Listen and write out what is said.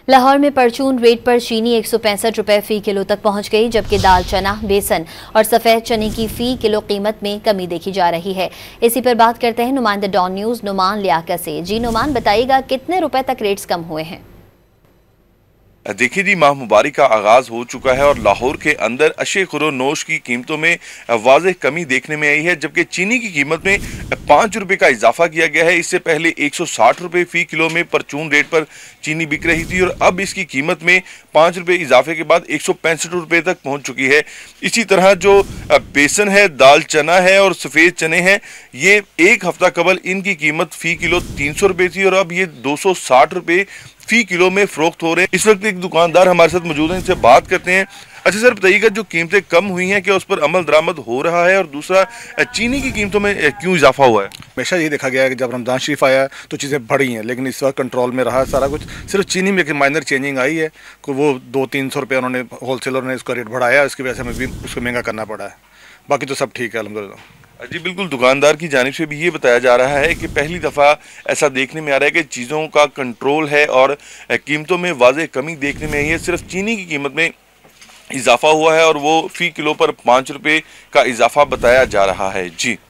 लाहौर में परचून रेट पर चीनी 165 रुपए फी किलो तक पहुंच गई, जबकि दाल, चना, बेसन और सफेद चने की फी किलो कीमत में कमी देखी जा रही है। इसी पर बात करते हैं नुमाइंदा डॉन न्यूज नुमान लियाकत से। जी नुमान, बताइएगा कितने रुपए तक रेट्स कम हुए हैं? देखिए जी, माह मुबारक का आगाज हो चुका है और लाहौर के अंदर अशे खुरो-नोश की कीमतों में वाज़ेह कमी देखने में आई है, जबकि चीनी की कीमत में 5 रुपए का इजाफा किया गया है। इससे पहले 160 रुपए फी किलो में परचून रेट पर चीनी बिक रही थी और अब इसकी कीमत में 5 रुपए इजाफे के बाद 165 रुपए तक पहुंच चुकी है। इसी तरह जो बेसन है, दाल, चना है और सफ़ेद चने हैं, ये एक हफ्ता कबल इनकी कीमत फी किलो 300 रुपए थी और अब ये 260 रुपए फी किलो में फरोख्त हो रहे हैं। इस वक्त एक दुकानदार हमारे साथ मौजूद हैं, इनसे बात करते हैं। अच्छा सर, बताइएगा जो कीमतें कम हुई हैं, क्या उस पर अमल दरामद हो रहा है? और दूसरा, चीनी की कीमतों में क्यों इजाफा हुआ है? हमेशा ये देखा गया है कि जब रमज़ान शरीफ आया तो चीज़ें बढ़ी हैं, लेकिन इस वक्त कंट्रोल में रहा सारा कुछ। सिर्फ चीनी में एक माइनर चेंजिंग आई है कि वो 200-300 रुपये उन्होंने होलसेलर ने उसका रेट बढ़ाया, इसकी वजह से हमें भी उसको महंगा करना पड़ा है। बाकी तो सब ठीक है अल्हम्दुलिल्लाह। जी बिल्कुल, दुकानदार की जानिब से भी ये बताया जा रहा है कि पहली दफ़ा ऐसा देखने में आ रहा है कि चीज़ों का कंट्रोल है और कीमतों में वाज़ेह कमी देखने में आई है। सिर्फ चीनी की कीमत में इजाफा हुआ है और वो फ़ी किलो पर 5 रुपए का इजाफा बताया जा रहा है। जी।